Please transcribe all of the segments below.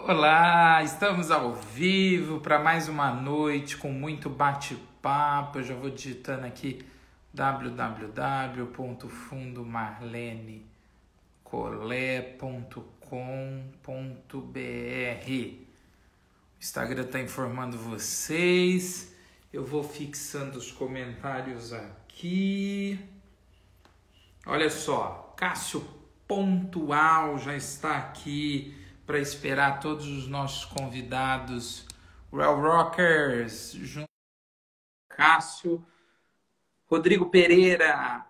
Olá, estamos ao vivo para mais uma noite com muito bate-papo. Eu já vou digitando aqui www.fundomarlenecolé.com.br. O Instagram está informando vocês. Eu vou fixando os comentários aqui. Olha só, Cássio Pontual já está aqui para esperar todos os nossos convidados. Real Rockers, junto com Cássio. Rodrigo Pereira.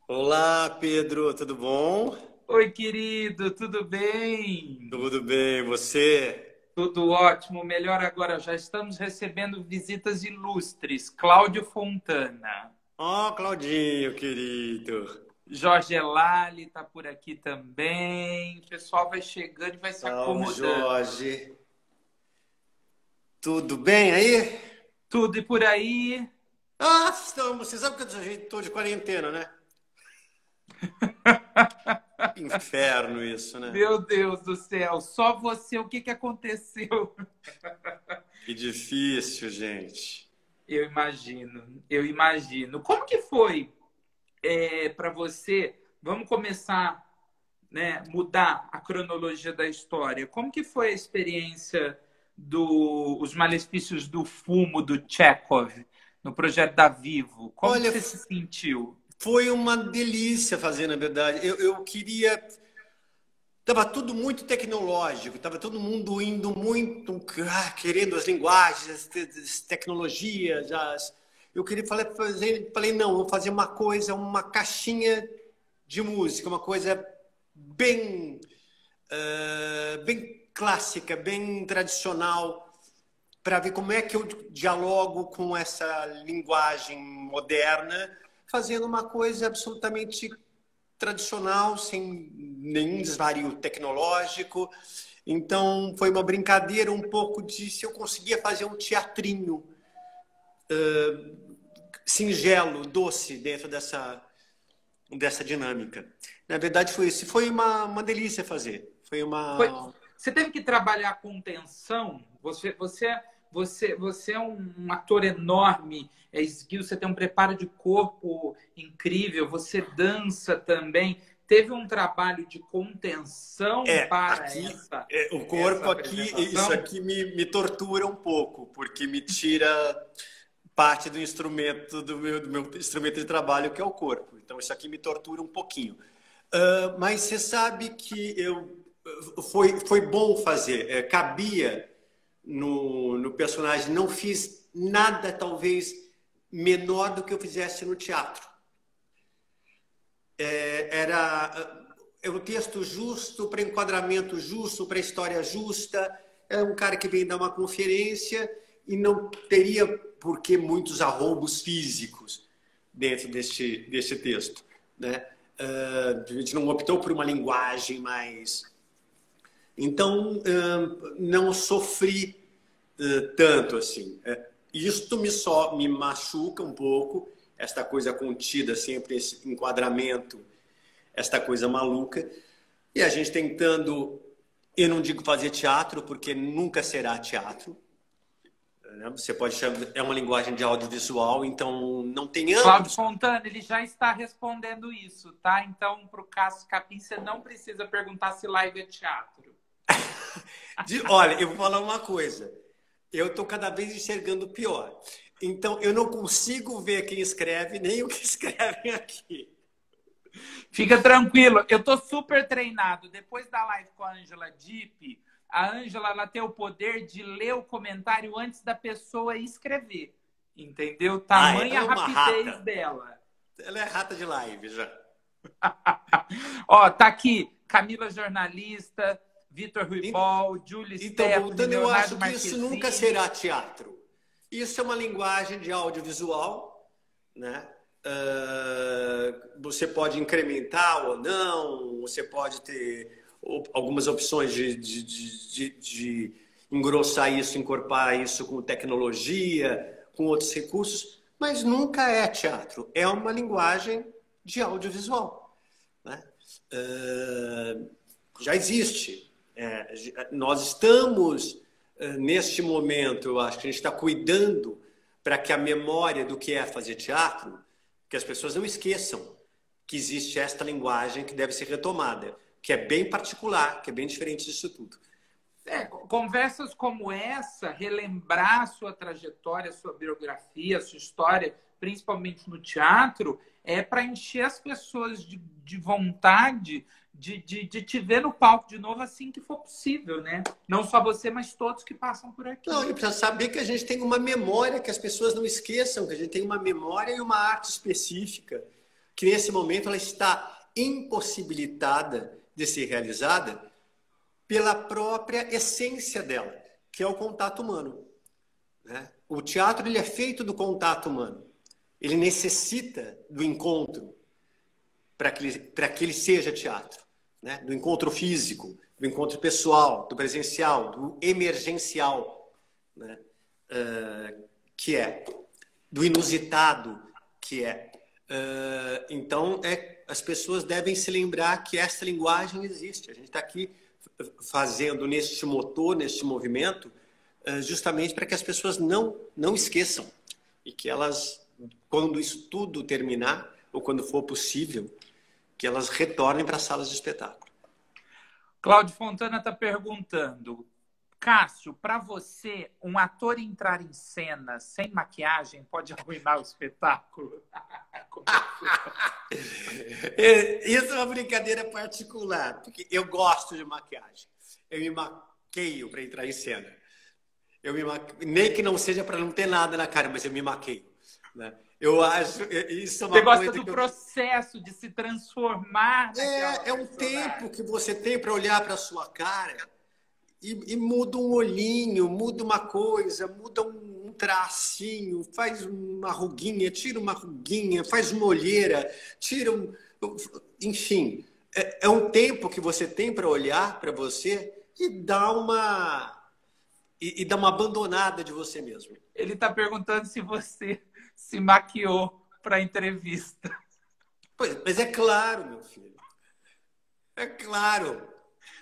Olá, Pedro, tudo bom? Oi, querido, tudo bem? Tudo bem, você? Tudo ótimo, melhor agora. Já estamos recebendo visitas ilustres. Cláudio Fontana. Ó, Claudinho, querido. Jorge Elali está por aqui também. O pessoal vai chegando e vai se Salve, acomodando. Jorge. Tudo bem aí? Tudo e por aí? Estamos. Você sabe que eu estou de quarentena, né? Inferno isso, né? Meu Deus do céu, só você, o que aconteceu? Que difícil, gente. Eu imagino. Como que foi para você? Vamos começar, né, mudar a cronologia da história. Como que foi a experiência Os Malefícios do Fumo, do Chekhov, no projeto da Vivo? Como que Olha, você se sentiu? foi uma delícia fazer, na verdade. Eu queria. Tava tudo muito tecnológico, tava todo mundo indo muito, querendo as linguagens, as tecnologias, eu queria falei, não, vou fazer uma coisa, uma caixinha de música, uma coisa bem, bem clássica, bem tradicional, para ver como é que eu dialogo com essa linguagem moderna, fazendo uma coisa absolutamente tradicional, sem nenhum desvario tecnológico. Então, foi uma brincadeira um pouco de se eu conseguia fazer um teatrinho singelo, doce, dentro dessa dinâmica. Na verdade, foi isso. Foi uma delícia fazer. Você teve que trabalhar com tensão? Você é um ator enorme, é esguio, você tem um preparo de corpo incrível, você dança também. Teve um trabalho de contenção para o corpo essa aqui, apresentação? isso aqui me tortura um pouco, porque me tira parte do instrumento, do meu instrumento de trabalho, que é o corpo. Então, isso aqui me tortura um pouquinho. Mas você sabe que foi bom fazer, cabia no personagem. Não fiz nada, talvez, menor do que eu fizesse no teatro. Era o texto justo, para enquadramento justo, para história justa. É um cara que vem dar uma conferência e não teria por que muitos arroubos físicos dentro deste texto, né? A gente não optou por uma linguagem mais... Então, não sofri tanto assim. Isto me machuca um pouco, esta coisa contida, sempre esse enquadramento, esta coisa maluca. E a gente tentando, eu não digo fazer teatro, porque nunca será teatro. Você pode chamar, é uma linguagem de audiovisual, então não tem Cláudio âmbito. Fontana, ele já está respondendo isso, tá? Então, para o Cássio Capim, você não precisa perguntar se live é teatro. Olha, eu vou falar uma coisa. Eu estou cada vez enxergando pior. Então, eu não consigo ver quem escreve, nem o que escrevem aqui. Fica tranquilo, eu tô super treinado. Depois da live com a Ângela Dipp, a Ângela ela tem o poder de ler o comentário antes da pessoa escrever. Entendeu? Tamanha Ela é uma rapidez rata. dela. Ela é rata de live já. Ó, tá aqui Camila Jornalista, Vitor Ruibol, Júlia Então, Stephanie, voltando, eu Leonardo acho que isso nunca Marquezine. será teatro. Isso é uma linguagem de audiovisual, né? Você pode incrementar ou não, você pode ter algumas opções de engrossar isso, encorpar isso com tecnologia, com outros recursos, mas nunca é teatro. É uma linguagem de audiovisual, né? Já existe. Nós estamos, neste momento, eu acho que a gente está cuidando para que a memória do que é fazer teatro, que as pessoas não esqueçam que existe esta linguagem que deve ser retomada, que é bem particular, que é bem diferente disso tudo. Conversas como essa, relembrar a sua trajetória, a sua biografia, a sua história, principalmente no teatro, é para encher as pessoas de vontade de te ver no palco de novo assim que for possível, né? Não só você, mas todos que passam por aqui. Não, e para saber que a gente tem uma memória, que as pessoas não esqueçam, que a gente tem uma memória e uma arte específica, que nesse momento ela está impossibilitada de ser realizada pela própria essência dela, que é o contato humano, né? O teatro ele é feito do contato humano. Ele necessita do encontro para que ele seja teatro, né? Do encontro físico, do encontro pessoal, do presencial, do emergencial, né? Que é do inusitado, que é. Então, as pessoas devem se lembrar que essa linguagem existe. A gente está aqui fazendo neste motor, neste movimento, justamente para que as pessoas não esqueçam e que elas, quando isso tudo terminar, ou quando for possível, que elas retornem para as salas de espetáculo. Cláudio Fontana está perguntando, Cássio, para você, um ator entrar em cena sem maquiagem pode arruinar o espetáculo? Isso é uma brincadeira particular, porque eu gosto de maquiagem. Eu me maqueio para entrar em cena. Nem que não seja para não ter nada na cara, mas eu me maqueio, né? Eu acho isso é uma coisa. Você gosta do processo de se transformar? É um tempo que você tem para olhar para a sua cara e muda um olhinho, muda uma coisa, muda um tracinho, faz uma ruguinha, tira uma ruguinha, faz uma olheira, enfim, é um tempo que você tem para olhar para você e dar uma abandonada de você mesmo. Ele está perguntando se você se maquiou para a entrevista. Pois, mas é claro, meu filho. É claro.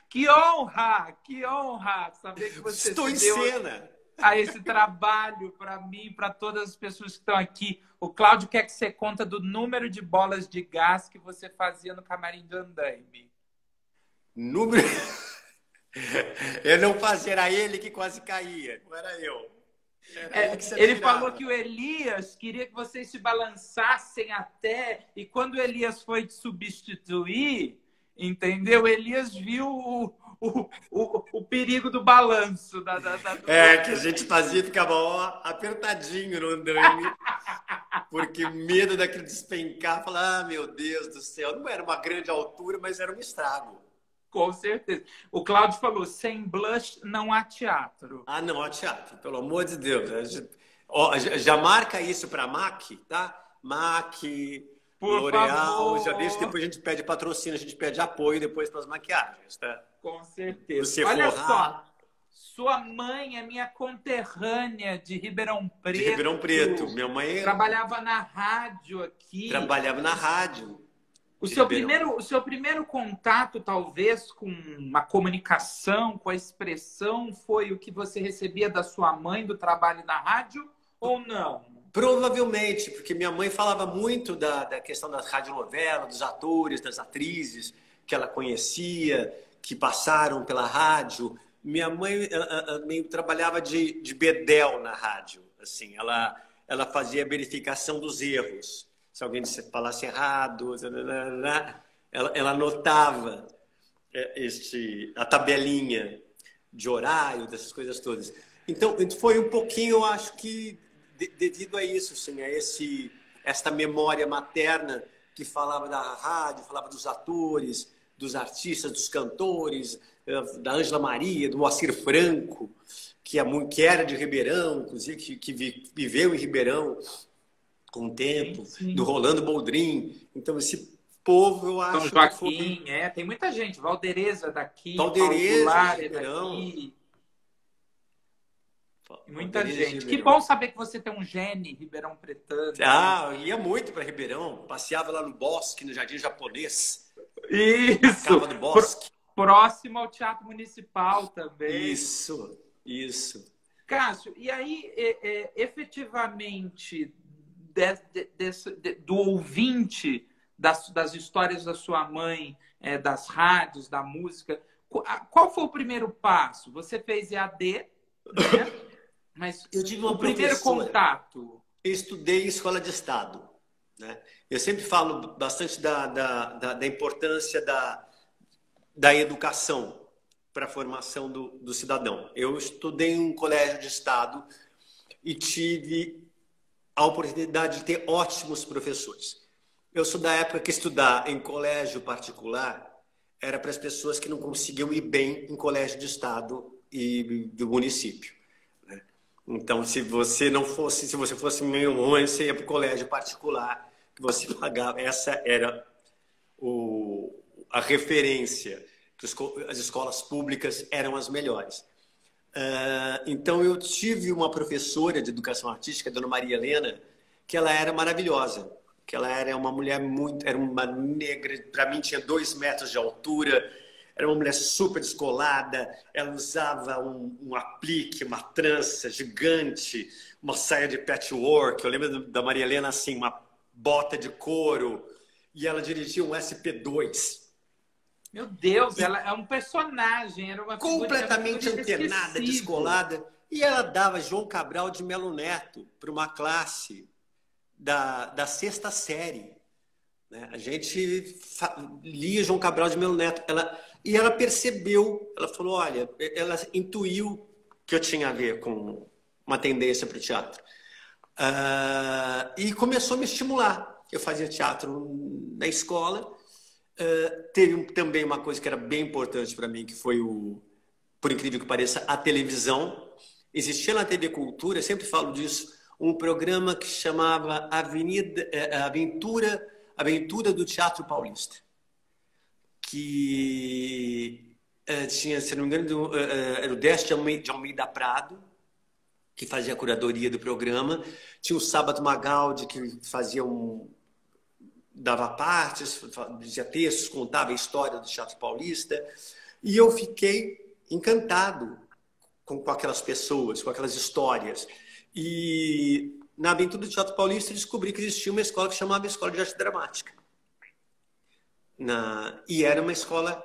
Que honra saber que você estou em cena a esse trabalho para mim, para todas as pessoas que estão aqui. O Cláudio quer que você conta do número de bolas de gás que você fazia no camarim de andaime. Número? Eu não fazia, era ele que quase caía, não era eu. Ele falou que o Elias queria que vocês se balançassem até, e quando o Elias foi te substituir, entendeu? Elias viu o perigo do balanço. Que a gente fazia, ficava apertadinho no andaime, porque medo daquele despencar, falar, meu Deus do céu, não era uma grande altura, mas era um estrago. Com certeza. O Cláudio falou, sem blush não há teatro. Não há teatro, pelo amor de Deus. Já marca isso para MAC, tá? MAC, L'Oréal, já deixa, depois a gente pede patrocínio, a gente pede apoio depois para as maquiagens, tá? Com certeza. Você Olha só, sua mãe é minha conterrânea de Ribeirão Preto. De Ribeirão Preto. Minha mãe trabalhava na rádio aqui. Trabalhava na rádio. O seu primeiro contato, talvez, com a comunicação, com a expressão, foi o que você recebia da sua mãe do trabalho na rádio ou não? Provavelmente, porque minha mãe falava muito da questão das radionovelas, dos atores, das atrizes que ela conhecia, que passaram pela rádio. Minha mãe meio trabalhava de bedel na rádio. Assim, ela fazia a verificação dos erros. Se alguém falasse errado, ela anotava a tabelinha de horário, dessas coisas todas. Então, foi um pouquinho, eu acho que, devido a isso, assim, a esta memória materna que falava da rádio, falava dos atores, dos artistas, dos cantores, da Ângela Maria, do Moacir Franco, que era de Ribeirão, inclusive, que viveu em Ribeirão com o tempo, sim. Do Rolando Boldrin. Então, esse povo, eu acho... São Joaquim, tem muita gente. Valdereza daqui, Valdereza, Ribeirão. Muita gente. Que bom saber que você tem um gene ribeirão pretano. Eu ia muito para Ribeirão. Passeava lá no bosque, no Jardim Japonês. Isso! Cava do Bosque. Próximo ao Teatro Municipal também. Isso. Cássio, e aí, efetivamente, do ouvinte das histórias da sua mãe, das rádios, da música, qual foi o primeiro passo? Você fez EAD, né? Mas eu tive uma primeiro contato. Eu estudei em escola de Estado, né? Eu sempre falo bastante da importância da educação para a formação do cidadão. Eu estudei em um colégio de Estado e tive a oportunidade de ter ótimos professores. Eu sou da época que estudar em colégio particular era para as pessoas que não conseguiam ir bem em colégio de Estado e do município, né? Então, se você fosse meio ruim, você ia para o colégio particular que você pagava. Essa era a referência. As escolas públicas eram as melhores. Então, eu tive uma professora de educação artística, a dona Maria Helena, que ela era maravilhosa. Que ela era uma mulher era uma negra, para mim tinha 2 metros de altura, era uma mulher super descolada, ela usava um aplique, uma trança gigante, uma saia de patchwork. Eu lembro da Maria Helena assim, uma bota de couro, e ela dirigia um SP2. Meu Deus, ela é um personagem, era uma completamente antenada, descolada. E ela dava João Cabral de Melo Neto para uma classe da 6ª série, né? A gente lia João Cabral de Melo Neto. E ela percebeu, ela falou, olha, ela intuiu que eu tinha a ver com uma tendência para o teatro. E começou a me estimular. Eu fazia teatro na escola. Teve também uma coisa que era bem importante para mim, que foi por incrível que pareça, a televisão. Existia na TV Cultura, eu sempre falo disso, um programa que chamava Aventura do Teatro Paulista, que tinha, se não me engano, era o Décio de Almeida Prado, que fazia a curadoria do programa. Tinha o Sábado Magaldi, que fazia dava partes, dizia textos, contava a história do Teatro Paulista. E eu fiquei encantado com aquelas pessoas, com aquelas histórias. E na aventura do Teatro Paulista eu descobri que existia uma escola que chamava Escola de Arte Dramática. E era uma escola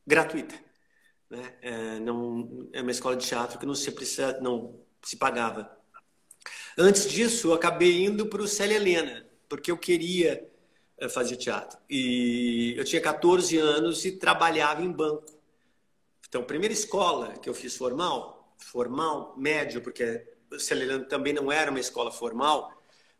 gratuita, né? É uma escola de teatro que não se pagava. Antes disso, eu acabei indo para o Célia Helena, porque eu queria fazer teatro. E eu tinha 14 anos e trabalhava em banco. Então, a primeira escola que eu fiz formal, médio, porque o Célia Helena também não era uma escola formal.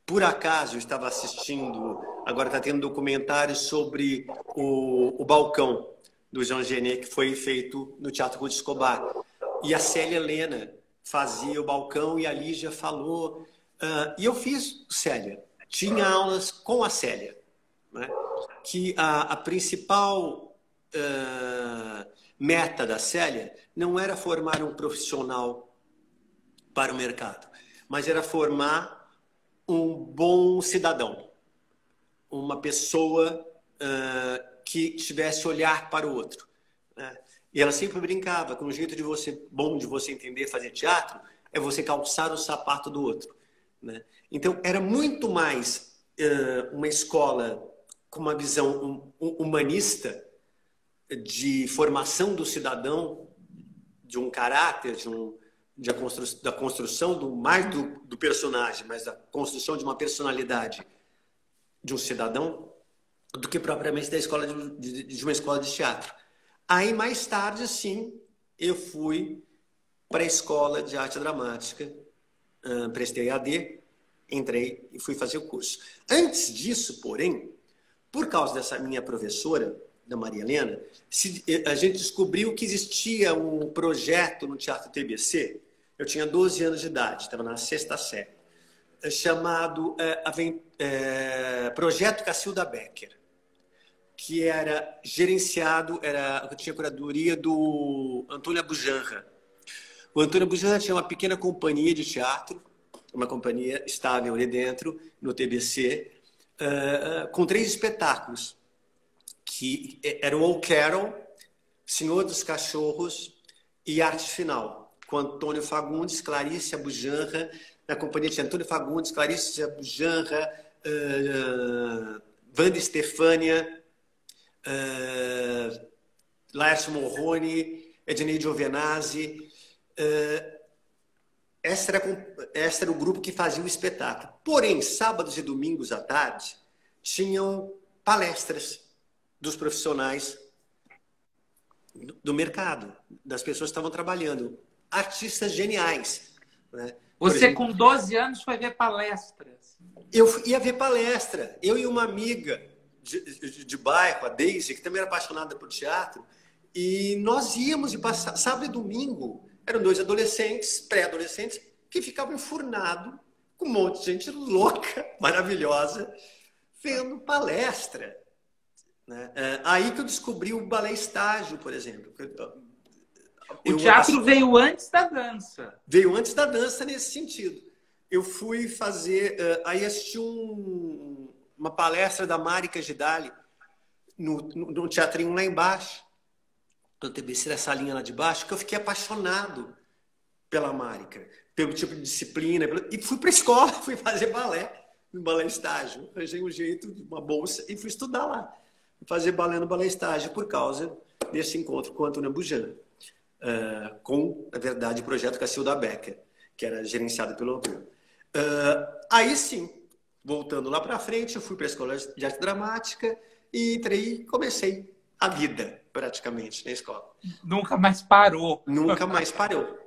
Por acaso, eu estava assistindo, agora está tendo um documentário sobre o Balcão, do Jean Genet, que foi feito no Teatro Ruth Escobar. E a Célia Helena fazia o Balcão e a Lígia falou. E eu fiz Célia. Tinha aulas com a Célia, né? Que a principal meta da Célia não era formar um profissional para o mercado, mas era formar um bom cidadão, uma pessoa que tivesse olhar para o outro, né? E ela sempre brincava com o jeito bom de você entender fazer teatro é você calçar o sapato do outro, né? Então era muito mais uma escola com uma visão humanista de formação do cidadão, de um caráter, da construção do personagem, mas da construção de uma personalidade de um cidadão, do que propriamente de uma escola de teatro. Aí, mais tarde, sim, eu fui para a escola de arte dramática, prestei AD, entrei e fui fazer o curso. Antes disso, porém, por causa dessa minha professora, da Maria Helena, a gente descobriu que existia um projeto no Teatro TBC. Eu tinha 12 anos de idade, estava na 6ª série, chamado Projeto Cacilda Becker, que era gerenciado, tinha curadoria do Antônio Abujanra. O Antônio Bujanra tinha uma pequena companhia de teatro, uma companhia estável ali dentro, no TBC, com 3 espetáculos, que eram o Carol, Senhor dos Cachorros e Arte Final, com Antônio Fagundes, Clarice Bujanra. Na companhia tinha Antônio Fagundes, Clarice Bujanra, Wanda Estefânia, Laércio Morrone, Ednei Giovenazzi. Esse era o grupo que fazia o espetáculo. Porém, sábados e domingos à tarde, tinham palestras dos profissionais do mercado, das pessoas que estavam trabalhando. Artistas geniais. Né? Você, exemplo, com 12 anos, foi ver palestras. Eu ia ver palestra. Eu e uma amiga de bairro, a Daisy, que também era apaixonada por teatro, e nós íamos e passar sábado e domingo. Eram 2 adolescentes, pré-adolescentes, que ficavam enfurnados com um monte de gente louca, maravilhosa, vendo palestra. Né? Aí que eu descobri o balé estágio, por exemplo. O teatro veio antes da dança. Veio antes da dança nesse sentido. Eu fui fazer... aí assisti uma palestra da Marica Gidali no teatrinho lá embaixo, no TBC, da salinha lá de baixo, que eu fiquei apaixonado pela Marica, pelo tipo de disciplina. E fui para a escola, fui fazer balé, no balé estágio. Arranjei um jeito, uma bolsa, e fui estudar lá. Fazer balé no balé estágio por causa desse encontro com a Antônia Bujanra. Com, na verdade, o projeto Cacilda Becker, que era gerenciado pelo Antônio. Aí sim, voltando lá para frente, eu fui para a Escola de Arte Dramática e entrei e comecei a vida, praticamente, na escola. Nunca mais parou. Nunca mais parou.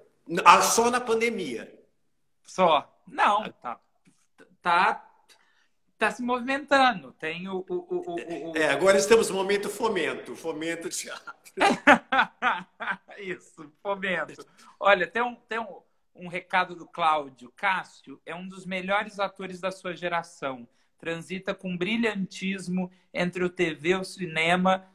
Só na pandemia. Só. Não, tá se movimentando. Tem agora estamos no momento fomento teatro. Isso, fomento. Olha, tem um recado do Cláudio. Cássio é um dos melhores atores da sua geração. Transita com brilhantismo entre a TV, o cinema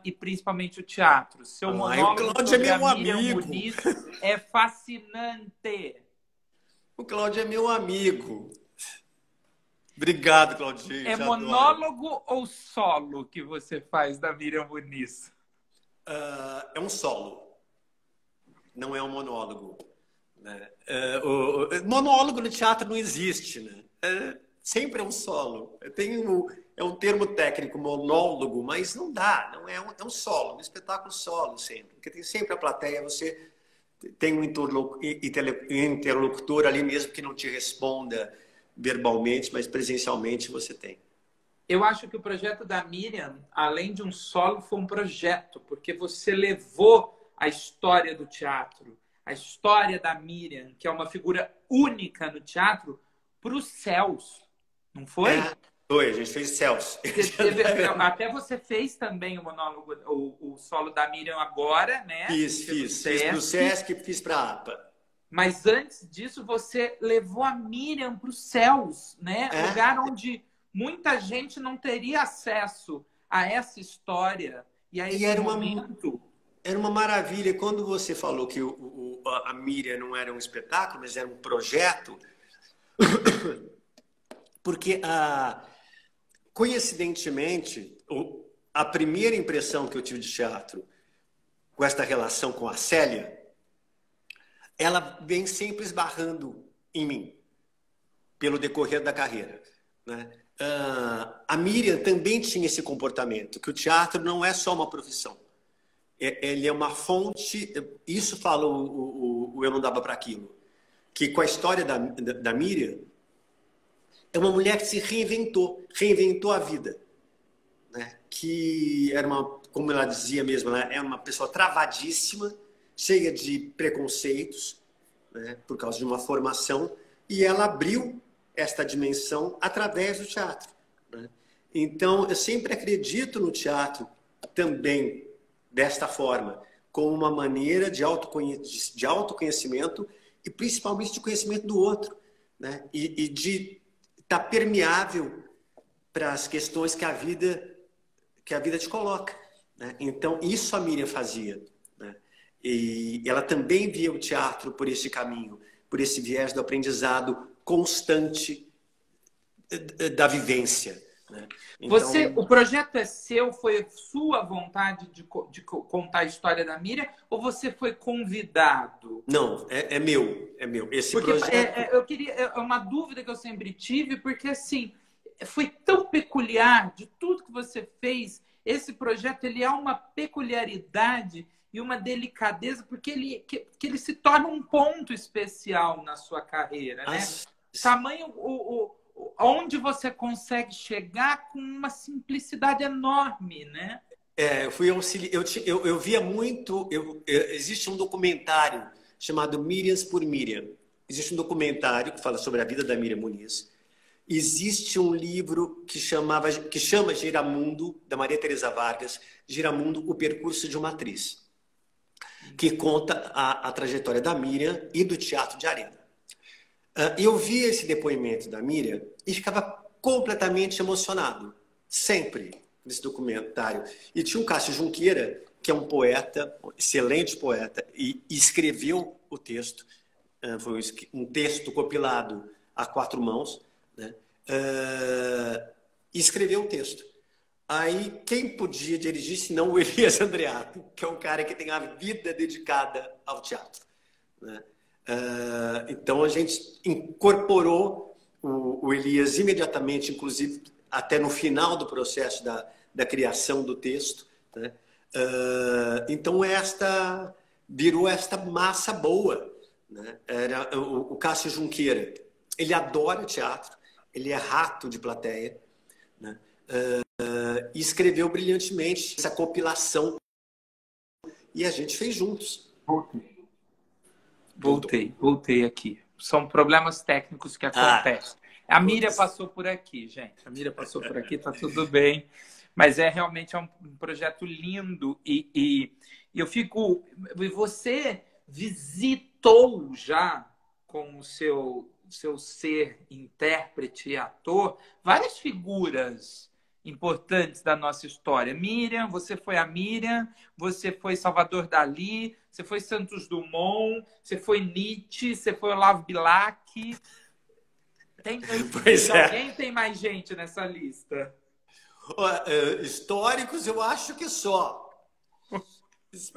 e principalmente o teatro. Seu monólogo sobre a Miriam Muniz é fascinante. O Cláudio é meu amigo. Obrigado, Claudinho. É monólogo ou solo que você faz da Miriam Muniz? É um solo. Não é um monólogo. Né? Monólogo no teatro não existe. Né? Sempre é um solo. É um termo técnico, monólogo, mas não dá. Não é um solo, um espetáculo solo sempre. Porque tem sempre a plateia, você tem um interlocutor ali mesmo que não te responda verbalmente, mas presencialmente você tem. Eu acho que o projeto da Miriam, além de um solo, foi um projeto, porque você levou a história do teatro, a história da Miriam, que é uma figura única no teatro, para os céus, não foi? Foi, a gente fez céus. Até você fez também o monólogo, o solo da Miriam agora, né? Fiz no Sesc, fiz para a APA. Mas antes disso, você levou a Miriam para os céus, né? Lugar onde muita gente não teria acesso a essa história e a esse momento. Era uma maravilha. Quando você falou que a Miriam não era um espetáculo, mas era um projeto, porque, coincidentemente, a primeira impressão que eu tive de teatro com esta relação com a Célia, ela vem sempre esbarrando em mim, pelo decorrer da carreira. Né? A Miriam também tinha esse comportamento, que o teatro não é só uma profissão. Ele é uma fonte... Isso fala o Eu Não Dava Para Aquilo. Que com a história da Miriam, é uma mulher que se reinventou a vida. Né? Que era como ela dizia mesmo, ela é uma pessoa travadíssima, cheia de preconceitos, né, por causa de uma formação, e ela abriu esta dimensão através do teatro. Né? Então, eu sempre acredito no teatro também desta forma, como uma maneira de autoconhecimento e principalmente de conhecimento do outro, né? E de estar permeável para as questões que a vida te coloca. Né? Então, isso a Miriam fazia. Né? E ela também via o teatro por esse caminho, por esse viés do aprendizado constante da vivência, né? Então, o projeto é seu, foi sua vontade de contar a história da Miriam, ou você foi convidado? não, é meu, é meu. Esse Porque projeto... eu queria, é uma dúvida que eu sempre tive, porque assim, foi tão peculiar de tudo que você fez. Esse projeto ele há uma peculiaridade e uma delicadeza, porque que ele se torna um ponto especial na sua carreira, né? Tamanho onde você consegue chegar com uma simplicidade enorme, né? Eu fui eu via muito. Existe um documentário chamado Miriams por Miriam. Existe um documentário que fala sobre a vida da Miriam Muniz. Existe um livro que chama Giramundo, da Maria Teresa Vargas, Giramundo, o percurso de uma atriz, que conta a trajetória da Miriam e do teatro de Arena. Eu via esse depoimento da Miriam e ficava completamente emocionado, sempre, nesse documentário. E tinha o Cássio Junqueira, que é um poeta, um excelente poeta, e escreveu o texto. Foi um texto compilado a 4 mãos, né? E escreveu o texto. Aí, quem podia dirigir, senão o Elias Andreato, que é um cara que tem a vida dedicada ao teatro, né? Então, a gente incorporou o Elias imediatamente, inclusive até no final do processo da criação do texto, né? Então, virou esta massa boa, né? Era o Cássio Junqueira. Ele adora teatro, ele é rato de plateia, né? E escreveu brilhantemente essa compilação e a gente fez juntos. Voltei aqui. São problemas técnicos que acontecem. A Miriam passou por aqui, gente. A Miriam passou por aqui, tá tudo bem. Mas realmente um projeto lindo e eu fico... Você visitou já com o seu ser intérprete e ator várias figuras importantes da nossa história. Miriam, você foi a Miriam, você foi Salvador Dalí, você foi Santos Dumont, você foi Nietzsche, você foi Olavo Bilac. Alguém tem mais gente nessa lista? Históricos, eu acho que só.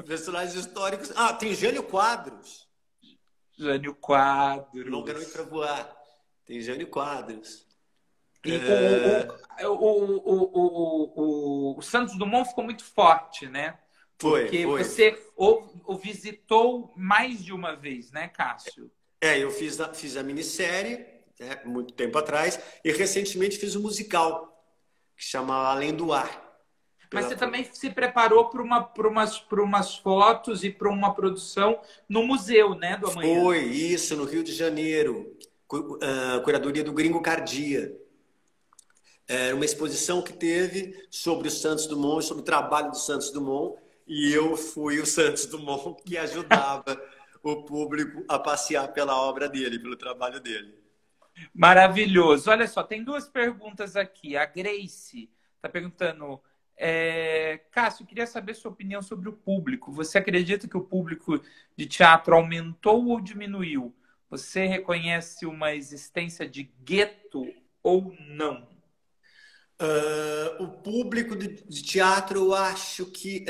Personagens históricos. Tem Jânio Quadros. Jânio Quadros. Longa Noite para Voar. Tem Jânio Quadros. E o Santos Dumont ficou muito forte, né? Porque foi. Você o visitou mais de uma vez, né, Cássio? Eu fiz a minissérie, né, muito tempo atrás, e recentemente fiz um musical que chama Além do Ar. Mas você também se preparou para umas fotos e para uma produção no museu, né, do Amanhã? Foi, isso, no Rio de Janeiro. Curadoria do Gringo Cardia. Era uma exposição que teve sobre o Santos Dumont, sobre o trabalho do Santos Dumont, e eu fui o Santos Dumont que ajudava o público a passear pela obra dele, pelo trabalho dele. Maravilhoso. Olha só, tem 2 perguntas aqui. A Grace está perguntando... Cássio, queria saber sua opinião sobre o público. Você acredita que o público de teatro aumentou ou diminuiu? Você reconhece uma existência de gueto ou não? O público de teatro, eu acho que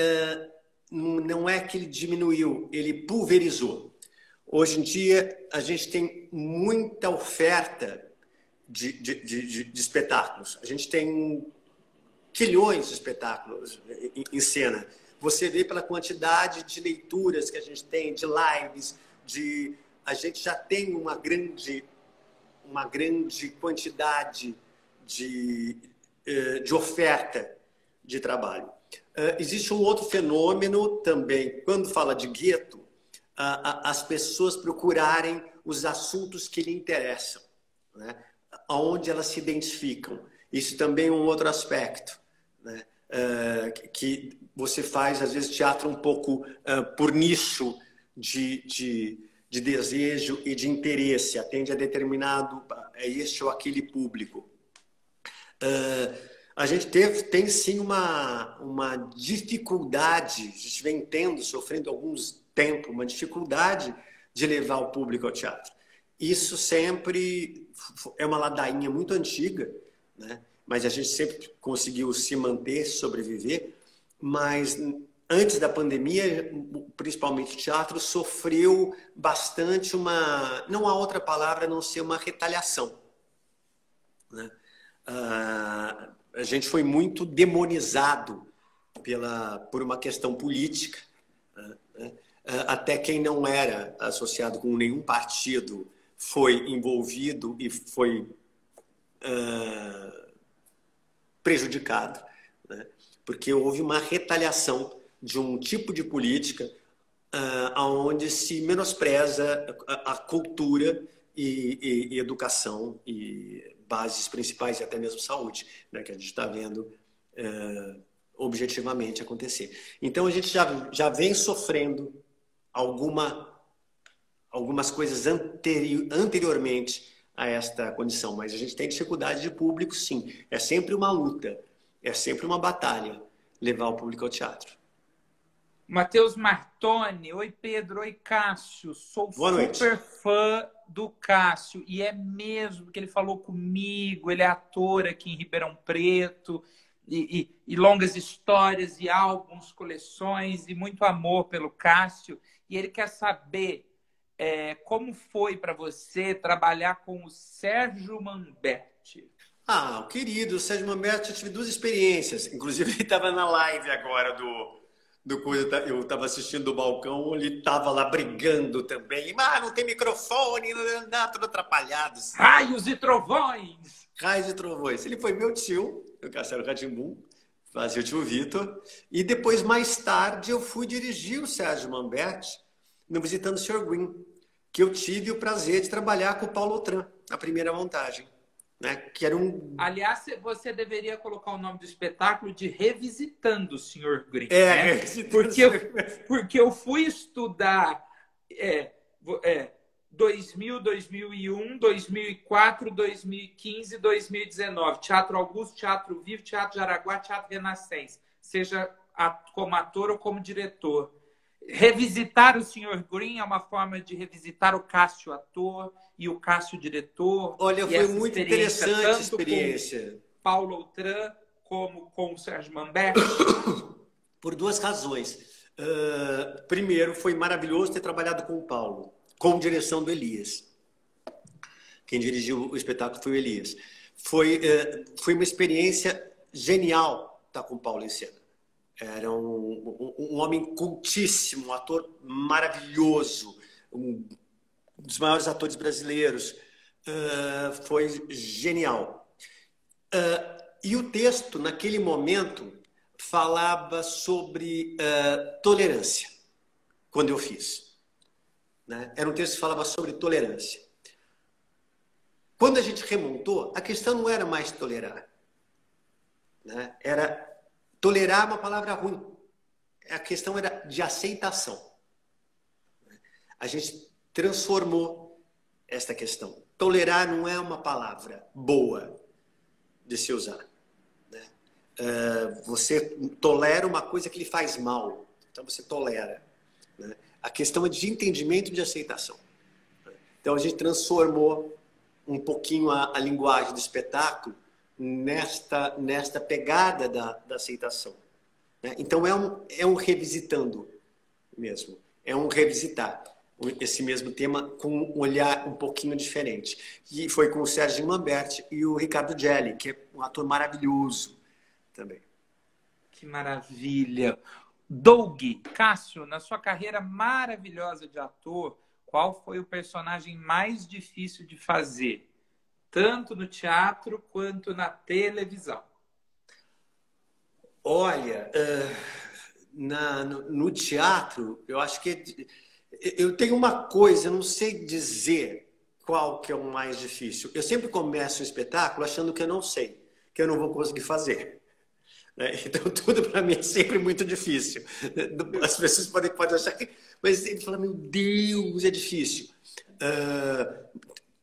não é que ele diminuiu, ele pulverizou. Hoje em dia, a gente tem muita oferta de espetáculos. A gente tem quilhões de espetáculos em cena. Você vê pela quantidade de leituras que a gente tem, de lives, a gente já tem uma grande quantidade de oferta de trabalho. Existe um outro fenômeno também, quando fala de gueto, as pessoas procurarem os assuntos que lhe interessam, né? Onde elas se identificam. Isso também é um outro aspecto, né? Que você faz, às vezes, teatro um pouco por nicho de desejo e de interesse, atende a determinado, este ou aquele público. A gente tem sim uma dificuldade, a gente vem sofrendo alguns tempo, uma dificuldade de levar o público ao teatro. Isso sempre é uma ladainha muito antiga, né? Mas a gente sempre conseguiu se manter, sobreviver. Mas antes da pandemia, principalmente o teatro, sofreu bastante não há outra palavra a não ser uma retaliação, né? A gente foi muito demonizado por uma questão política, né? Até quem não era associado com nenhum partido foi envolvido e foi prejudicado, né? Porque houve uma retaliação de um tipo de política onde se menospreza a cultura e educação e bases principais e até mesmo saúde, né? Que a gente está vendo objetivamente acontecer. Então a gente já vem sofrendo algumas coisas anteriormente a esta condição, mas a gente tem dificuldade de público, sim. É sempre uma luta, é sempre uma batalha levar o público ao teatro. Matheus Martoni, oi Pedro, oi Cássio, sou Boa noite. super fã do Cássio e é mesmo que ele falou comigo, ele é ator aqui em Ribeirão Preto e longas histórias e álbuns, coleções e muito amor pelo Cássio e ele quer saber como foi para você trabalhar com o Sérgio Manberti. O querido Sérgio Manberti, eu tive duas experiências, inclusive ele estava na live agora do coisa, eu estava assistindo do balcão, ele estava lá brigando também. Não tem microfone, não dá, tudo atrapalhado. Raios e trovões! Raios e trovões. Ele foi meu tio, o Castelo Rá-Tim-Bum, fazia o tio Vitor. E depois, mais tarde, eu fui dirigir o Sérgio Manberti no Visitando o Sr. Green, que eu tive o prazer de trabalhar com o Paulo Autran, na primeira montagem. Né? Que era Aliás, você deveria colocar o nome do espetáculo de Revisitando o Sr. Green. Né? Porque eu fui estudar 2000, 2001, 2004, 2015, 2019. Teatro Augusto, Teatro Vivo, Teatro Jaraguá, Teatro Renascença. Seja como ator ou como diretor. Revisitar o Sr. Green é uma forma de revisitar o Cássio ator e o Cássio diretor. Olha, foi muito interessante a experiência. Com Paulo Autran como com o Sérgio Manberti. Por duas razões. Primeiro, foi maravilhoso ter trabalhado com o Paulo, com direção do Elias. Quem dirigiu o espetáculo foi o Elias. Foi uma experiência genial estar com o Paulo em cena. Era um homem cultíssimo, um ator maravilhoso, um dos maiores atores brasileiros. Foi genial. E o texto, naquele momento, falava sobre tolerância, quando eu fiz. Né? Era um texto que falava sobre tolerância. Quando a gente remontou, a questão não era mais tolerar. Né? Tolerar uma palavra ruim. A questão era de aceitação. A gente transformou esta questão. Tolerar não é uma palavra boa de se usar. Né? Você tolera uma coisa que lhe faz mal. Então você tolera. Né? A questão é de entendimento e de aceitação. Então a gente transformou um pouquinho a linguagem do espetáculo nesta pegada da aceitação. Né? Então é um revisitando mesmo. É um revisitar esse mesmo tema com um olhar um pouquinho diferente. E foi com o Sérgio Manberti e o Ricardo Gelli, que é um ator maravilhoso também. Que maravilha! Doug, Cássio, na sua carreira maravilhosa de ator, qual foi o personagem mais difícil de fazer? Tanto no teatro quanto na televisão. Olha, no teatro, eu acho que eu tenho uma coisa, eu não sei dizer qual que é o mais difícil. Eu sempre começo um espetáculo achando que eu não sei, que eu não vou conseguir fazer. Então, tudo para mim é sempre muito difícil. As pessoas podem achar que... Mas ele fala, meu Deus, é difícil.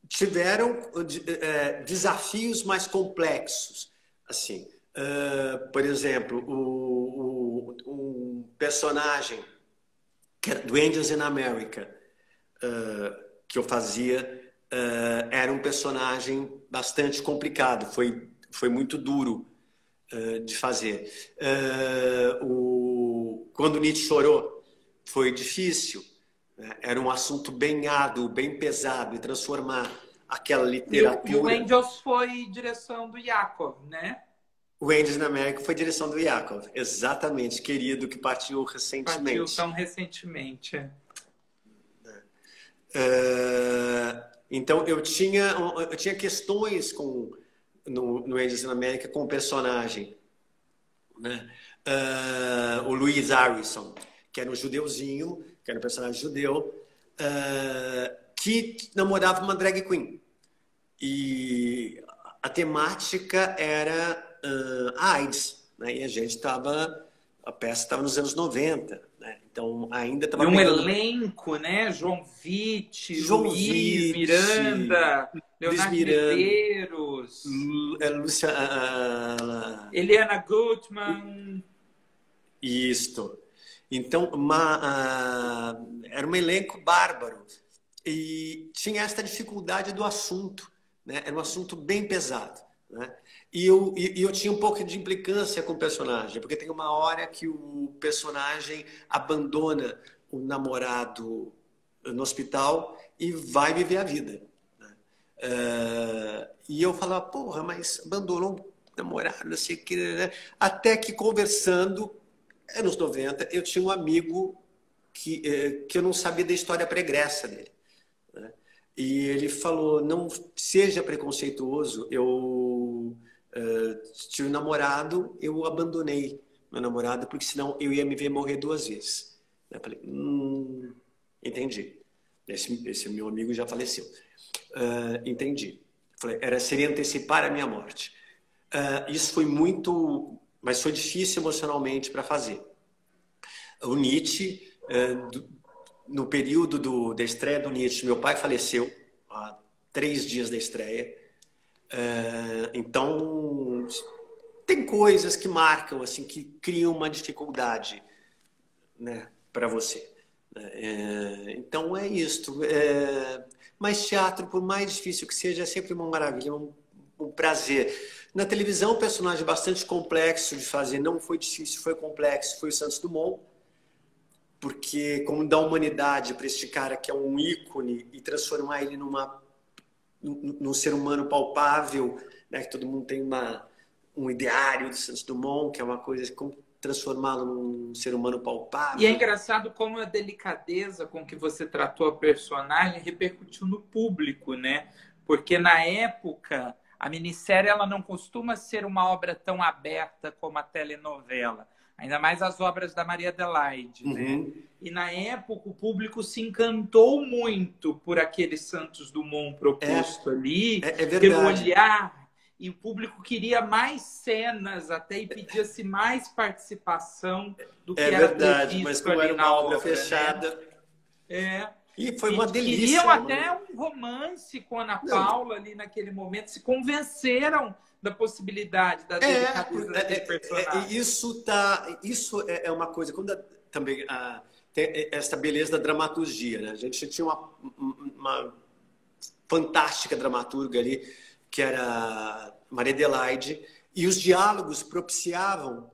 Tiveram desafios mais complexos. Assim, por exemplo, um personagem do Angels in America, que eu fazia, era um personagem bastante complicado, foi muito duro de fazer. Quando Nietzsche chorou, foi difícil, né? Era um assunto bem árduo, bem pesado, e transformar aquela literatura... E o Angels foi direção do Yakov, né? O Angels na América foi direção do Yakov, exatamente, querido, que partiu recentemente. Partiu tão recentemente, Então, eu tinha questões no Angels na América com o personagem, né? O Louis Harrison, que era um judeuzinho, que era um personagem judeu, que namorava uma drag queen. E a temática era AIDS, né? E a peça estava nos anos 90, né? Então ainda estava pegando... elenco, né? João Vitti, Luiz Miranda, Leonardo Medeiros, Eliana Gutmann. Isto. Então, era um elenco bárbaro. E tinha esta dificuldade do assunto, né? Era um assunto bem pesado, né? E eu tinha um pouco de implicância com o personagem, porque tem uma hora que o personagem abandona o namorado no hospital e vai viver a vida, né? E eu falava, porra, mas abandonou o namorado, não sei o que, né? Até que conversando, anos 90, eu tinha um amigo que eu não sabia da história pregressa dele, né? E ele falou, não seja preconceituoso, eu tive um namorado, eu abandonei meu namorado, porque senão eu ia me ver morrer 2 vezes. Eu falei, entendi. Esse meu amigo já faleceu. Entendi. Falei, seria antecipar a minha morte. Isso foi muito... Mas foi difícil emocionalmente para fazer. O Nietzsche, no período da estreia do Nietzsche, meu pai faleceu há 3 dias da estreia. Então, tem coisas que marcam, assim, que criam uma dificuldade, né, para você. Então, é isto. Mas teatro, por mais difícil que seja, é sempre uma maravilha, um prazer. Na televisão, um personagem bastante complexo de fazer, não foi difícil, foi complexo, foi o Santos Dumont, porque como dar humanidade para este cara que é um ícone e transformar ele num ser humano palpável, né? Que todo mundo tem um ideário do Santos Dumont, que é uma coisa, como transformá-lo num ser humano palpável. E é engraçado como a delicadeza com que você tratou a personagem repercutiu no público, né? Porque na época a minissérie ela não costuma ser uma obra tão aberta como a telenovela. Ainda mais as obras da Maria Adelaide, né? E na época o público se encantou muito por aquele Santos Dumont proposto ali, pelo olhar, e o público queria mais cenas até e pedia-se mais participação do que era verdade, mas como era uma obra fechada. Né? E foi uma delícia. Queriam até um romance com a Ana Paula ali naquele momento, se convenceram da possibilidade da delicadeza daquele personagem. Isso é uma coisa, quando também tem essa beleza da dramaturgia, né? A gente tinha uma fantástica dramaturga ali, que era Maria Adelaide, e os diálogos propiciavam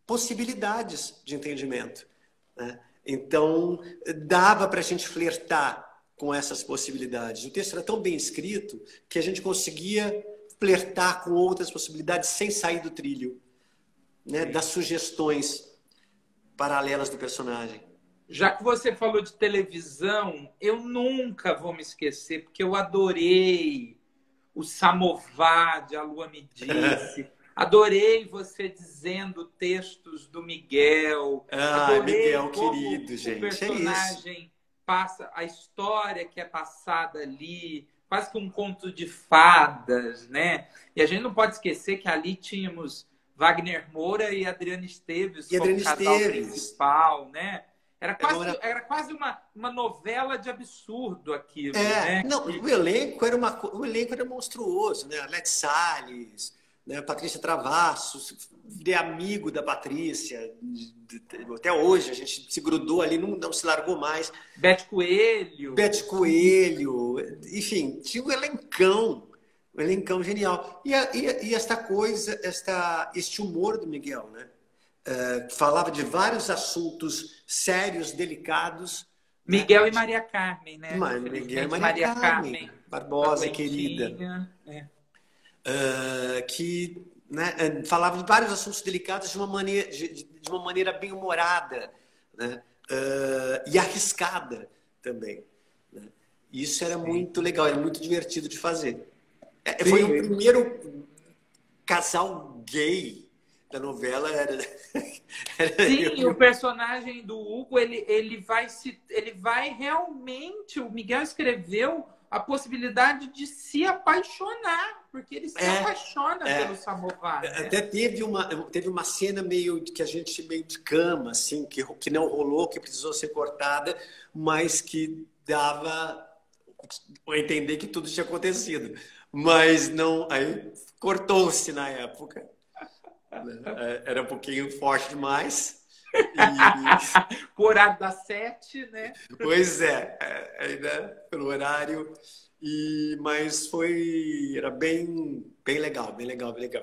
possibilidades de entendimento, né? Então, dava para a gente flertar com essas possibilidades. O texto era tão bem escrito que a gente conseguia flertar com outras possibilidades sem sair do trilho, né? Das sugestões paralelas do personagem. Já que você falou de televisão, eu nunca vou me esquecer, porque eu adorei o Samovar de A Lua Me Disse. Adorei você dizendo textos do Miguel. Adorei Miguel, querido, gente. O personagem passa, a história que é passada ali, quase que um conto de fadas, né? E a gente não pode esquecer que ali tínhamos Wagner Moura e Adriana Esteves como casal principal, né? Era quase uma novela de absurdo aquilo, né? Não, o elenco era monstruoso, né? Alex Salles, né? Patrícia Travassos, virei amigo da Patrícia. Até hoje a gente se grudou ali, não se largou mais. Bete Coelho. Bete Coelho, enfim, tinha um elencão genial. E esta coisa, este humor do Miguel, né? Que falava de vários assuntos sérios, delicados. Miguel e Maria Carmen, né? Miguel e Maria Carmen Barbosa, querida. Que, né, falava de vários assuntos delicados de uma maneira bem humorada, né? E arriscada também. Né? Isso era muito legal, era muito divertido de fazer. Foi o primeiro casal gay da novela. Sim, o personagem do Hugo, ele vai realmente... O Miguel escreveu a possibilidade de se apaixonar, porque ele se apaixona pelo Samovar. Né? Até teve uma cena meio que a gente meio de cama, assim, que não rolou, que precisou ser cortada, mas que dava a entender que tudo tinha acontecido. Mas não, aí cortou-se na época. Era um pouquinho forte demais. O horário das 7, né? Pois ainda pelo horário. Mas era bem legal, bem legal, bem legal.